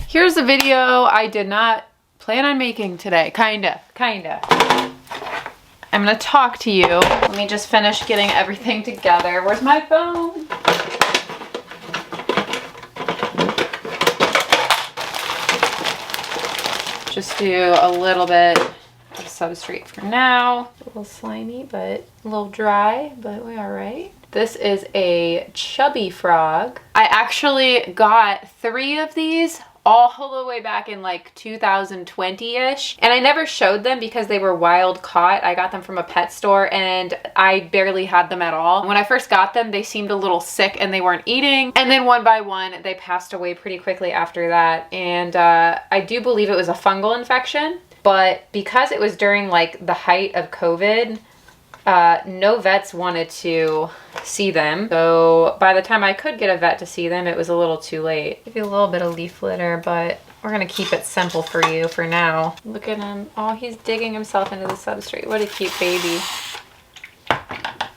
Here's a video I did not plan on making today. Kinda. I'm gonna talk to you. Let me just finish getting everything together. Where's my phone? Just do a little bit of substrate for now. A little slimy, but a little dry, but we're all right. This is a chubby frog. I actually got 3 of these all the way back in like 2020-ish. And I never showed them because they were wild caught. I got them from a pet store and I barely had them at all. When I first got them, they seemed a little sick and they weren't eating. And then one by one, they passed away pretty quickly after that. And I do believe it was a fungal infection. But because it was during like the height of COVID, no vets wanted to see them. So by the time I could get a vet to see them, it was a little too late. Give you a little bit of leaf litter, but we're gonna keep it simple for you for now. Look at him. Oh, he's digging himself into the substrate. What a cute baby.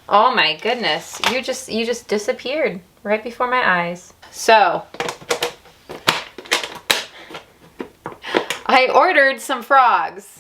Oh my goodness. You just disappeared right before my eyes. So I ordered some frogs.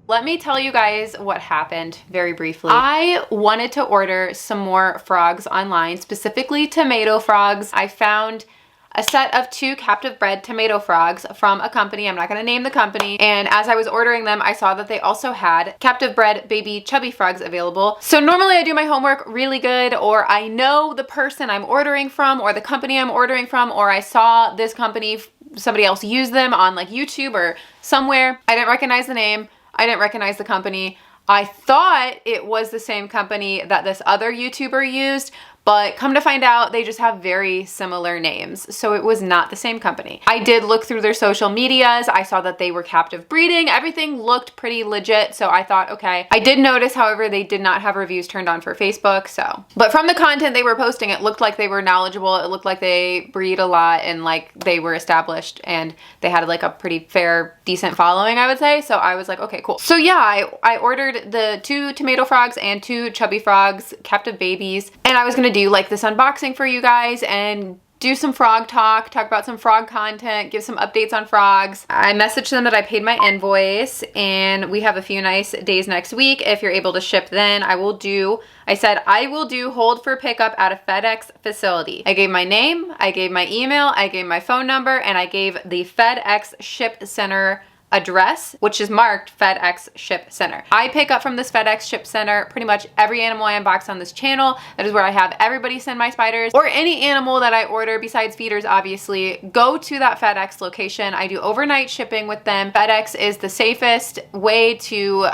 Let me tell you guys what happened very briefly. I wanted to order some more frogs online, specifically tomato frogs. I found a set of 2 captive bred tomato frogs from a company. I'm not gonna name the company. And as I was ordering them, I saw that they also had captive bred baby chubby frogs available. So normally I do my homework really good, or I know the person I'm ordering from or the company I'm ordering from, or I saw this company, somebody else use them on like YouTube or somewhere. I didn't recognize the name. I didn't recognize the company. I thought it was the same company that this other YouTuber used, but come to find out, they just have very similar names. So it was not the same company. I did look through their social medias. I saw that they were captive breeding. Everything looked pretty legit. So I thought, okay. I did notice, however, they did not have reviews turned on for Facebook. So, but from the content they were posting, it looked like they were knowledgeable. It looked like they breed a lot and like they were established and they had like a pretty fair, decent following, I would say. So I was like, okay, cool. So yeah, I ordered the 2 tomato frogs and 2 chubby frogs, captive babies. And I was gonna do like this unboxing for you guys and do some frog talk about some frog content, give some updates on frogs. I messaged them that I paid my invoice and we have a few nice days next week. If you're able to ship then, I said I will do hold for pickup at a FedEx facility. I gave my name, I gave my email, I gave my phone number, and I gave the FedEx ship center address, which is marked FedEx Ship Center. I pick up from this FedEx Ship Center pretty much every animal I unbox on this channel. That is where I have everybody send my spiders, or any animal that I order besides feeders, obviously, go to that FedEx location. I do overnight shipping with them. FedEx is the safest way to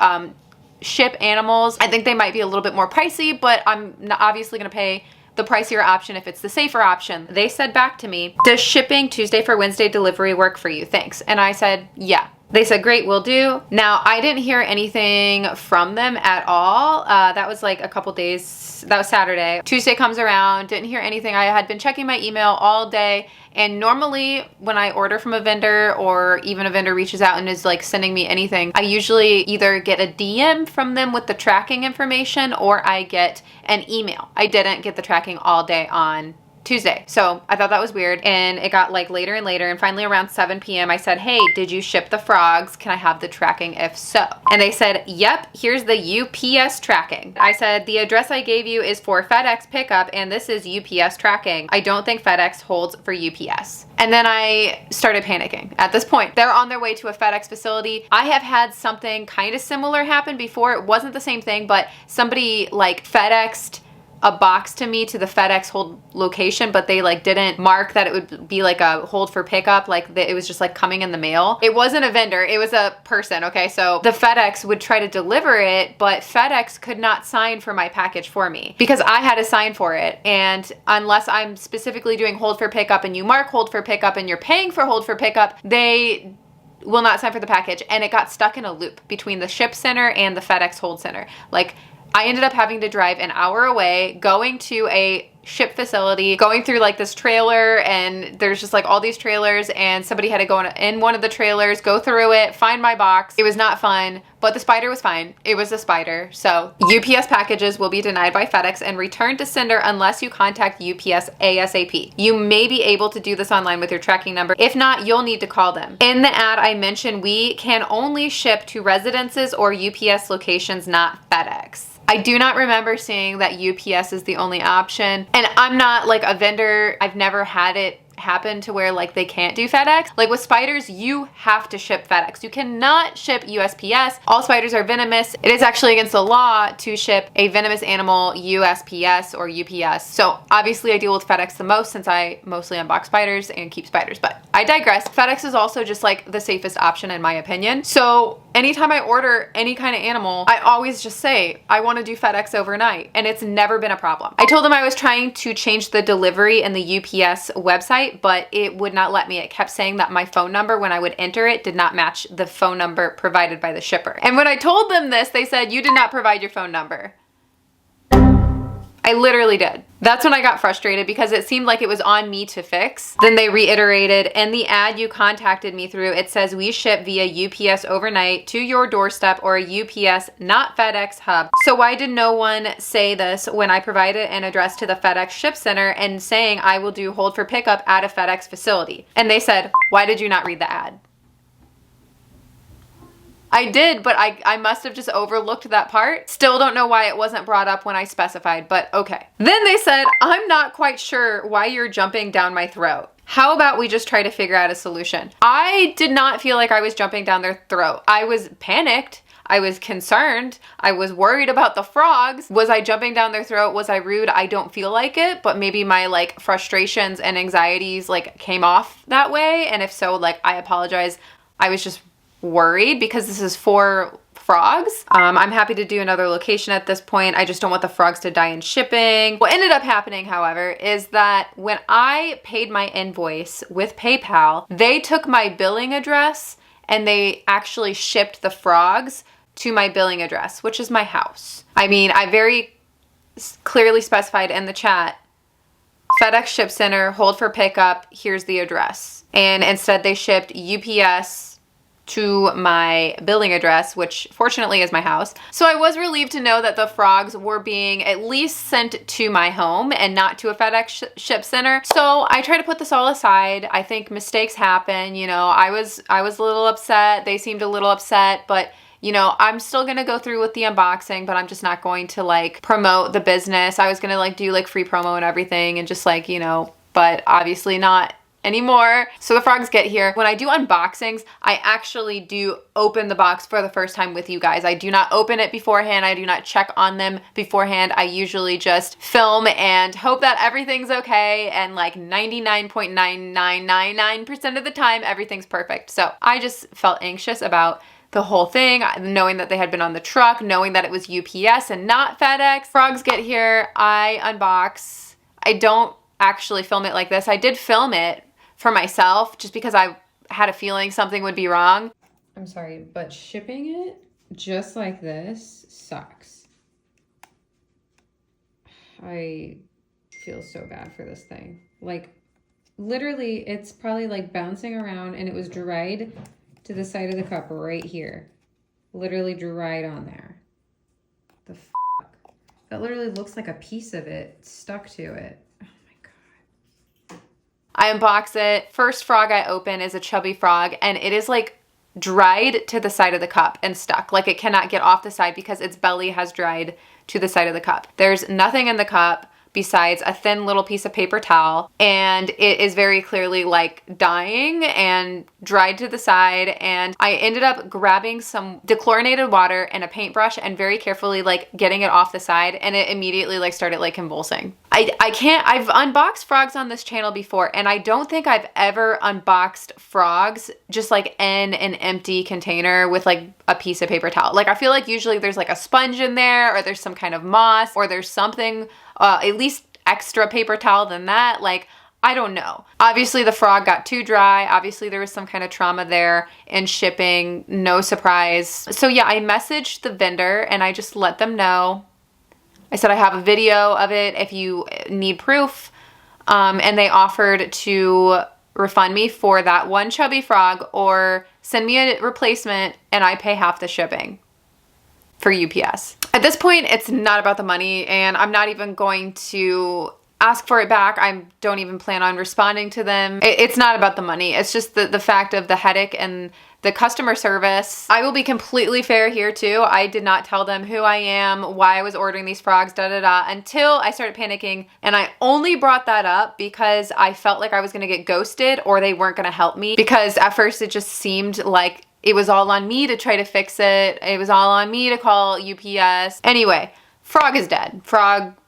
ship animals. I think they might be a little bit more pricey, but I'm not obviously gonna pay the pricier option if it's the safer option. They said back to me, does shipping Tuesday for Wednesday delivery work for you? Thanks. And I said, yeah. They said, great, will do. Now, I didn't hear anything from them at all. That was like a couple days, that was Saturday. Tuesday comes around, didn't hear anything. I had been checking my email all day. And normally when I order from a vendor or even a vendor reaches out and is like sending me anything, I usually either get a DM from them with the tracking information or I get an email. I didn't get the tracking all day on Tuesday. So I thought that was weird, and it got like later and later, and finally around 7 p.m. I said, hey, did you ship the frogs? Can I have the tracking if so? And they said, yep, here's the UPS tracking. I said, the address I gave you is for FedEx pickup and this is UPS tracking. I don't think FedEx holds for UPS. And then I started panicking. At this point, they're on their way to a FedEx facility. I have had something kind of similar happen before. It wasn't the same thing, but somebody like FedExed a box to me to the FedEx hold location, but they like didn't mark that it would be like a hold for pickup, like it was just like coming in the mail. It wasn't a vendor, it was a person, okay? So the FedEx would try to deliver it, but FedEx could not sign for my package for me because I had to sign for it. And unless I'm specifically doing hold for pickup and you mark hold for pickup and you're paying for hold for pickup, they will not sign for the package. And it got stuck in a loop between the ship center and the FedEx hold center. Like I ended up having to drive an hour away, going to a ship facility, going through like this trailer, and there's just like all these trailers, and somebody had to go in one of the trailers, go through it, find my box. It was not fun, but the spider was fine. It was a spider. So UPS packages will be denied by FedEx and returned to sender unless you contact UPS ASAP. You may be able to do this online with your tracking number. If not, you'll need to call them. In the ad, I mentioned we can only ship to residences or UPS locations, not FedEx. I do not remember seeing that UPS is the only option. And I'm not like a vendor. I've never had it happen to where like they can't do FedEx. Like with spiders, you have to ship FedEx. You cannot ship USPS. All spiders are venomous. It is actually against the law to ship a venomous animal USPS or UPS. So obviously I deal with FedEx the most since I mostly unbox spiders and keep spiders, but I digress. FedEx is also just like the safest option in my opinion. So anytime I order any kind of animal, I always just say, I want to do FedEx overnight, and it's never been a problem. I told them I was trying to change the delivery in the UPS website, but it would not let me. It kept saying that my phone number, when I would enter it, did not match the phone number provided by the shipper. And when I told them this, they said, you did not provide your phone number. I literally did. That's when I got frustrated because it seemed like it was on me to fix. Then they reiterated, in the ad you contacted me through, it says we ship via UPS overnight to your doorstep or a UPS, not FedEx hub. So why did no one say this when I provided an address to the FedEx ship center and saying I will do hold for pickup at a FedEx facility? And they said, why did you not read the ad? I did, but I must have just overlooked that part. Still don't know why it wasn't brought up when I specified, but okay. Then they said, I'm not quite sure why you're jumping down my throat. How about we just try to figure out a solution? I did not feel like I was jumping down their throat. I was panicked. I was concerned. I was worried about the frogs. Was I jumping down their throat? Was I rude? I don't feel like it, but maybe my like frustrations and anxieties like came off that way. And if so, like I apologize. I was just worried because this is for frogs. I'm happy to do another location at this point. I just don't want the frogs to die in shipping. What ended up happening, however, is that when I paid my invoice with PayPal, they took my billing address and they actually shipped the frogs to my billing address, which is my house. I mean, I very clearly specified in the chat, FedEx Ship Center, hold for pickup, here's the address. And instead they shipped UPS to my billing address, which fortunately is my house. So I was relieved to know that the frogs were being at least sent to my home and not to a FedEx ship center. So I try to put this all aside. I think mistakes happen. You know, I was a little upset. They seemed a little upset, but you know, I'm still gonna go through with the unboxing, but I'm just not going to like promote the business. I was gonna like do like free promo and everything and just like, you know, but obviously not anymore. So the frogs get here. When I do unboxings, I actually do open the box for the first time with you guys. I do not open it beforehand. I do not check on them beforehand. I usually just film and hope that everything's okay, and like 99.9999% of the time, everything's perfect. So I just felt anxious about the whole thing, knowing that they had been on the truck, knowing that it was UPS and not FedEx. Frogs get here, I unbox. I don't actually film it like this. I did film it for myself just because I had a feeling something would be wrong. I'm sorry, but shipping it just like this sucks. I feel so bad for this thing. Like literally it's probably like bouncing around, and it was dried to the side of the cup right here. Literally dried on there. The fuck? That literally looks like a piece of it stuck to it. I unbox it. First frog I open is a chubby frog, and it is like dried to the side of the cup and stuck. Like it cannot get off the side because its belly has dried to the side of the cup. There's nothing in the cup besides a thin little piece of paper towel, and it is very clearly like dying and dried to the side. And I ended up grabbing some dechlorinated water and a paintbrush and very carefully like getting it off the side, and it immediately like started like convulsing. I've unboxed frogs on this channel before, and I don't think I've ever unboxed frogs just like in an empty container with like a piece of paper towel. Like I feel like usually there's like a sponge in there, or there's some kind of moss, or there's something at least extra paper towel than that. Like, I don't know. Obviously the frog got too dry. Obviously there was some kind of trauma there in shipping. No surprise. So yeah, I messaged the vendor and I just let them know I said I have a video of it if you need proof. And they offered to refund me for that one chubby frog or send me a replacement and I pay half the shipping for UPS. At this point, it's not about the money and I'm not even going to ask for it back. I don't even plan on responding to them. It's not about the money. It's just the fact of the headache and the customer service. I will be completely fair here too. I did not tell them who I am, why I was ordering these frogs, until I started panicking. And I only brought that up because I felt like I was gonna get ghosted or they weren't gonna help me, because at first it just seemed like it was all on me to try to fix it. It was all on me to call UPS. Anyway, frog is dead.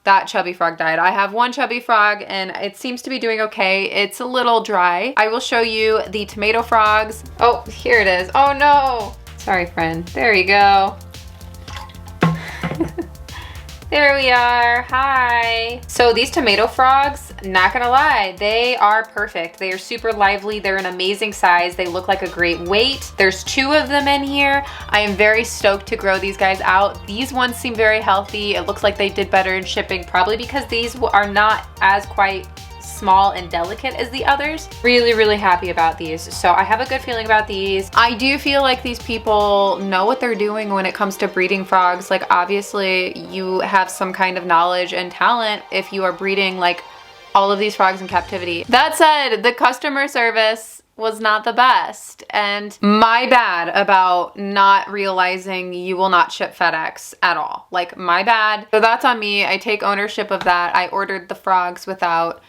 That chubby frog died. I have one chubby frog and it seems to be doing okay. It's a little dry. I will show you the tomato frogs. Oh, here it is. Oh no. Sorry, friend. There you go. There we are. Hi. So these tomato frogs, not gonna lie, they are perfect. They are super lively. They're an amazing size. They look like a great weight. There's 2 of them in here. I am very stoked to grow these guys out. These ones seem very healthy. It looks like they did better in shipping, probably because these are not as quite small and delicate as the others. Really, really happy about these. So I have a good feeling about these. I do feel like these people know what they're doing when it comes to breeding frogs. Like obviously you have some kind of knowledge and talent if you are breeding like all of these frogs in captivity. That said, the customer service was not the best and my bad about not realizing you will not ship FedEx at all. Like my bad. So that's on me. I take ownership of that. I ordered the frogs without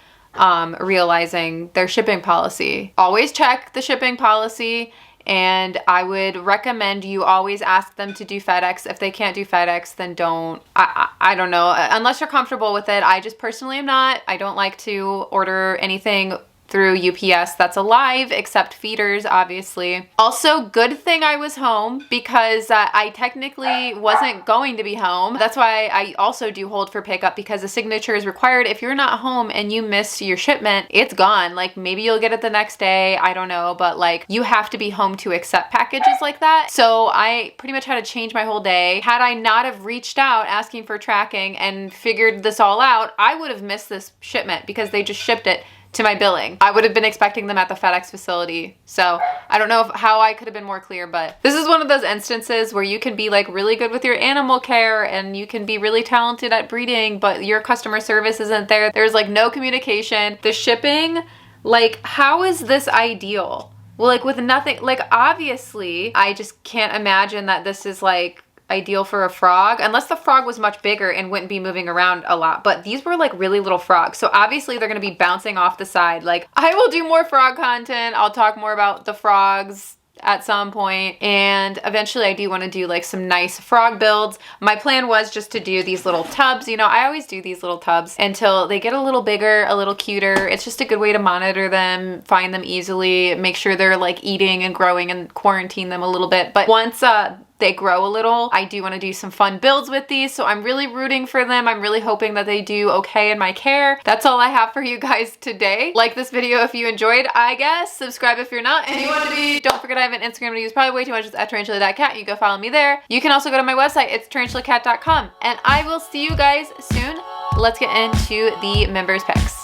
realizing their shipping policy. Always check the shipping policy, and I would recommend you always ask them to do FedEx. If they can't do FedEx, then don't. I don't know, unless you're comfortable with it. I just personally am not. I don't like to order anything through UPS that's alive, except feeders, obviously. Also, good thing I was home because I technically wasn't going to be home. That's why I also do hold for pickup, because a signature is required. If you're not home and you miss your shipment, it's gone. Like maybe you'll get it the next day, I don't know, but like you have to be home to accept packages like that. So I pretty much had to change my whole day. Had I not have reached out asking for tracking and figured this all out, I would have missed this shipment because they just shipped it to my billing. I would have been expecting them at the FedEx facility. So I don't know how I could have been more clear, but this is one of those instances where you can be like really good with your animal care and you can be really talented at breeding, but your customer service isn't there. There's like no communication. The shipping, like how is this ideal? Well, like with nothing, like obviously I just can't imagine that this is like ideal for a frog, unless the frog was much bigger and wouldn't be moving around a lot. But these were like really little frogs, so obviously they're gonna be bouncing off the side. Like I will do more frog content. I'll talk more about the frogs at some point, and eventually I do want to do like some nice frog builds. My plan was just to do these little tubs. You know, I always do these little tubs until they get a little bigger, a little cuter. It's just a good way to monitor them, find them easily, make sure they're like eating and growing, and quarantine them a little bit. But once they grow a little, I do want to do some fun builds with these, so I'm really rooting for them. I'm really hoping that they do okay in my care. That's all I have for you guys today. Like this video if you enjoyed, I guess. Subscribe if you're not, and you want to be. Don't forget I have an Instagram to use probably way too much. It's at Tarantula.kat. You can go follow me there. You can also go to my website. It's tarantulakat.com, and I will see you guys soon. Let's get into the members picks.